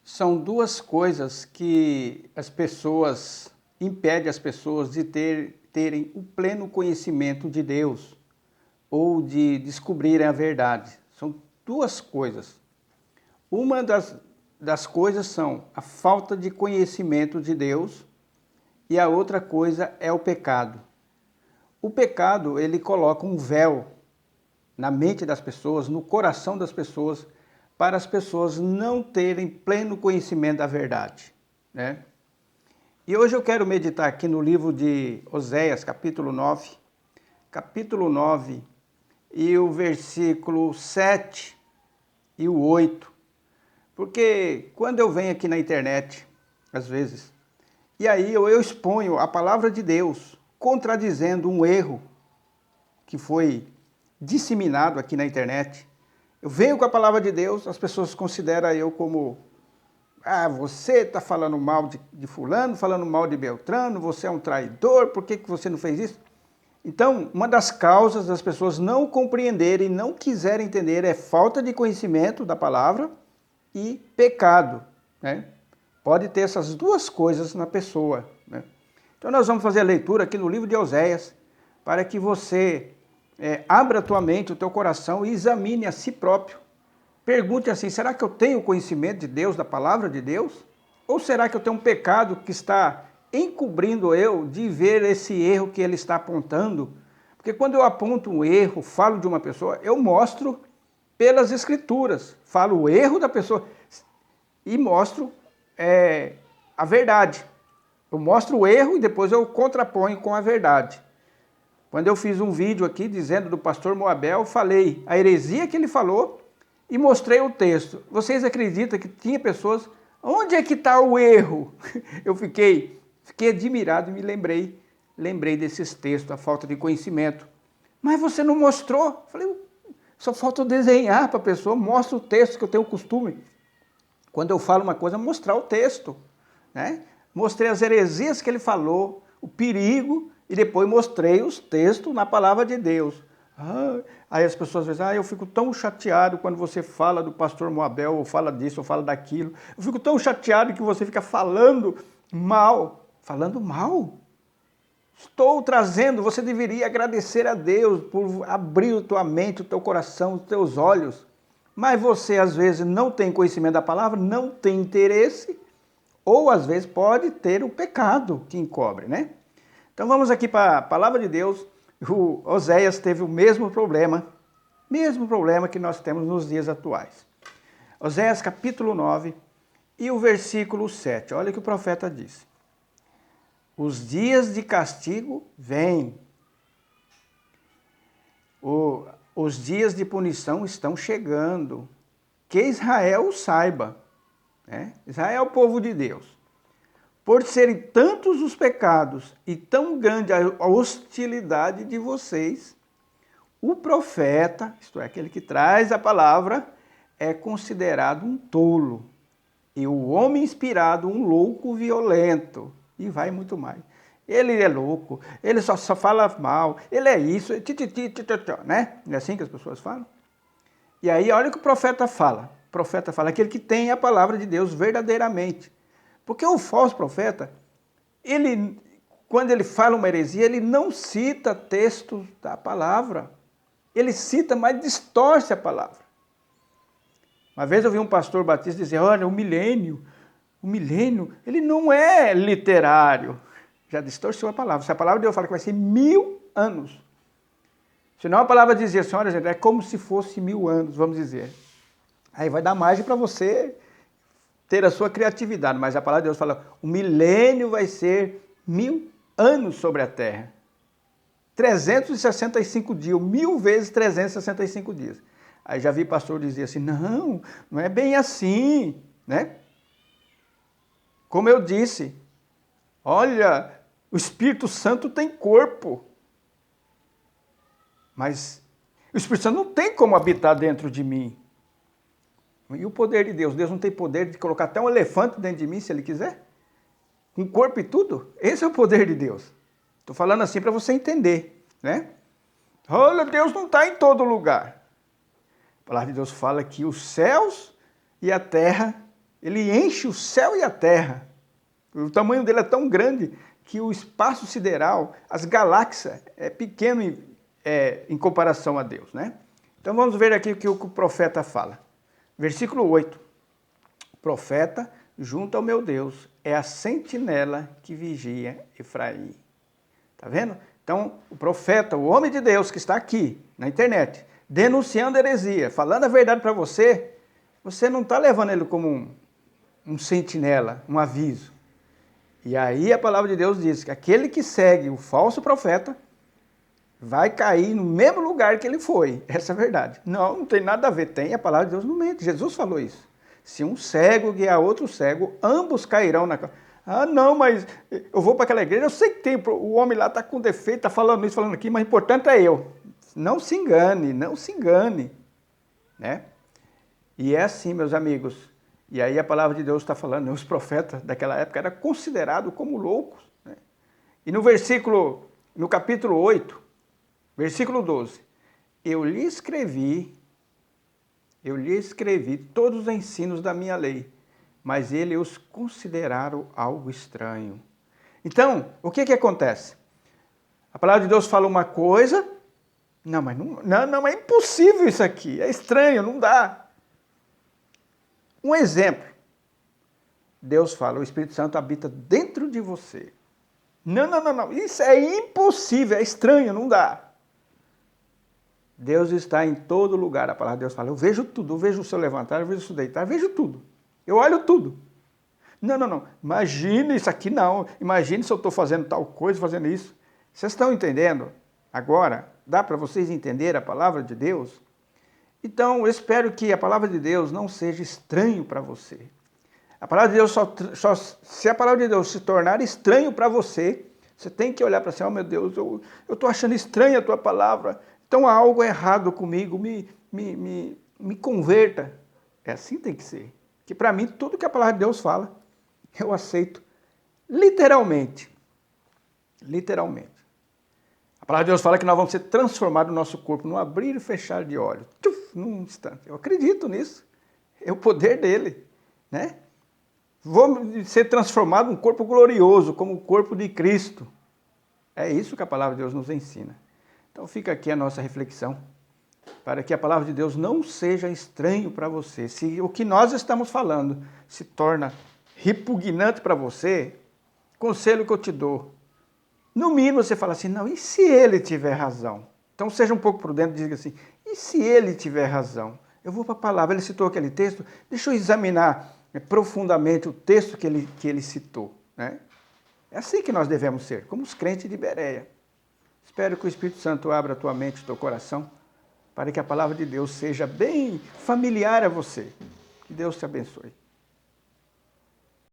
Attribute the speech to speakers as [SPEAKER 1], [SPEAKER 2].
[SPEAKER 1] São duas coisas que impedem as pessoas de terem o pleno conhecimento de Deus ou de descobrirem a verdade. São duas coisas. Uma das coisas são a falta de conhecimento de Deus e a outra coisa é o pecado. O pecado, ele coloca um véu na mente das pessoas, no coração das pessoas, para as pessoas não terem pleno conhecimento da verdade, né? E hoje eu quero meditar aqui no livro de Oséias, capítulo 9, e o versículo 7 e o 8. Porque quando eu venho aqui na internet, às vezes, e aí eu exponho a palavra de Deus, contradizendo um erro que foi disseminado aqui na internet. Eu venho com a palavra de Deus, as pessoas consideram eu como você está falando mal de fulano, falando mal de Beltrano, você é um traidor, por que você não fez isso? Então, uma das causas das pessoas não compreenderem, não quiserem entender, é falta de conhecimento da palavra e pecado, né? Pode ter essas duas coisas na pessoa, né? Então nós vamos fazer a leitura aqui no livro de Oséias, para que você abra a tua mente, o teu coração e examine a si próprio. Pergunte assim, será que eu tenho conhecimento de Deus, da palavra de Deus? Ou será que eu tenho um pecado que está encobrindo eu de ver esse erro que ele está apontando? Porque quando eu aponto um erro, falo de uma pessoa, eu mostro pelas escrituras, falo o erro da pessoa e mostro a verdade. Eu mostro o erro e depois eu contraponho com a verdade. Quando eu fiz um vídeo aqui dizendo do pastor Moabel, falei a heresia que ele falou e mostrei o texto. Vocês acreditam que tinha pessoas... Onde é que está o erro? Eu fiquei admirado e me lembrei desses textos, a falta de conhecimento. Mas você não mostrou? Falei, só falta eu desenhar para a pessoa, mostra o texto que eu tenho o costume. Quando eu falo uma coisa, mostrar o texto, né? Mostrei as heresias que ele falou, o perigo, e depois mostrei os textos na palavra de Deus. Aí as pessoas dizem, eu fico tão chateado quando você fala do pastor Moabel, ou fala disso, ou fala daquilo. Eu fico tão chateado que você fica falando mal. Falando mal? Estou trazendo, você deveria agradecer a Deus por abrir a tua mente, o teu coração, os teus olhos. Mas você, às vezes, não tem conhecimento da palavra, não tem interesse, ou, às vezes, pode ter o pecado que encobre, né? Então, vamos aqui para a palavra de Deus. O Oséias teve o mesmo problema que nós temos nos dias atuais. Oséias, capítulo 9, e o versículo 7. Olha o que o profeta diz. Os dias de castigo vêm. Os dias de punição estão chegando. Que Israel saiba. Israel é o povo de Deus. Por serem tantos os pecados e tão grande a hostilidade de vocês, o profeta, isto é, aquele que traz a palavra, é considerado um tolo. E o homem inspirado, um louco violento. E vai muito mais. Ele é louco, ele só fala mal, ele é isso, né? Não é assim que as pessoas falam? E aí, olha o que o profeta fala. O profeta fala aquele que tem a palavra de Deus verdadeiramente. Porque o falso profeta, quando ele fala uma heresia, ele não cita textos da palavra. Ele cita, mas distorce a palavra. Uma vez eu vi um pastor batista dizer, olha, o milênio, ele não é literário. Já distorceu a palavra. Se a palavra de Deus fala que vai ser 1000 anos. Senão a palavra dizia, senhora, é como se fosse 1000 anos, vamos dizer. Aí vai dar margem para você ter a sua criatividade. Mas a palavra de Deus fala, o milênio vai ser 1000 anos sobre a terra. 365 dias, 1000 vezes 365 dias. Aí já vi pastor dizer assim, não é bem assim, né? Como eu disse, olha, o Espírito Santo tem corpo. Mas o Espírito Santo não tem como habitar dentro de mim. E o poder de Deus? Deus não tem poder de colocar até um elefante dentro de mim, se Ele quiser? Com corpo e tudo? Esse é o poder de Deus. Estou falando assim para você entender, né? Olha, Deus não está em todo lugar. A palavra de Deus fala que os céus e a terra Ele enche o céu e a terra. O tamanho dele é tão grande que o espaço sideral, as galáxias, é pequeno em comparação a Deus, né? Então vamos ver aqui o que o profeta fala. Versículo 8. O profeta, junto ao meu Deus, é a sentinela que vigia Efraim. Tá vendo? Então, o profeta, o homem de Deus que está aqui na internet, denunciando heresia, falando a verdade para você, você não está levando ele como um sentinela, um aviso. E aí a palavra de Deus diz que aquele que segue o falso profeta vai cair no mesmo lugar que ele foi. Essa é a verdade. Não, não tem nada a ver. Tem, a palavra de Deus não mente. Jesus falou isso. Se um cego guiar outro cego, ambos cairão na... Ah, não, mas eu vou para aquela igreja, eu sei que tem, o homem lá está com defeito, está falando isso, falando aquilo, mas o importante é eu. Não se engane, não se engane. Né? E é assim, meus amigos. E aí a palavra de Deus está falando, os profetas daquela época eram considerados como loucos. Né? E no capítulo 8, versículo 12, eu lhe escrevi todos os ensinos da minha lei, mas eles os consideraram algo estranho. Então, o que acontece? A palavra de Deus fala uma coisa, não, mas não, é impossível isso aqui, é estranho, não dá. Um exemplo, Deus fala, o Espírito Santo habita dentro de você. Não, isso é impossível, é estranho, não dá. Deus está em todo lugar, a palavra de Deus fala, eu vejo tudo, eu vejo o seu levantar, eu vejo o seu deitar, eu vejo tudo. Eu olho tudo. Não, imagine isso aqui não, imagine se eu estou fazendo tal coisa, fazendo isso. Vocês estão entendendo? Agora, dá para vocês entenderem a palavra de Deus? Então, eu espero que a palavra de Deus não seja estranho para você. A palavra de Deus se a palavra de Deus se tornar estranho para você, você tem que olhar para si, oh meu Deus, eu estou achando estranha a tua palavra, então há algo errado comigo, me converta. É assim que tem que ser. Que para mim, tudo que a palavra de Deus fala, eu aceito literalmente. Literalmente. A palavra de Deus fala que nós vamos ser transformados no nosso corpo, num abrir e fechar de olhos, num instante. Eu acredito nisso. É o poder dele, né? Vou ser transformado num corpo glorioso, como o corpo de Cristo. É isso que a palavra de Deus nos ensina. Então fica aqui a nossa reflexão, para que a palavra de Deus não seja estranho para você. Se o que nós estamos falando se torna repugnante para você, conselho que eu te dou, no mínimo você fala assim, não, e se ele tiver razão? Então seja um pouco prudente e diga assim, e se ele tiver razão? Eu vou para a palavra, ele citou aquele texto, deixa eu examinar profundamente o texto que ele citou. Né? É assim que nós devemos ser, como os crentes de Bereia. Espero que o Espírito Santo abra a tua mente e o teu coração, para que a palavra de Deus seja bem familiar a você. Que Deus te abençoe.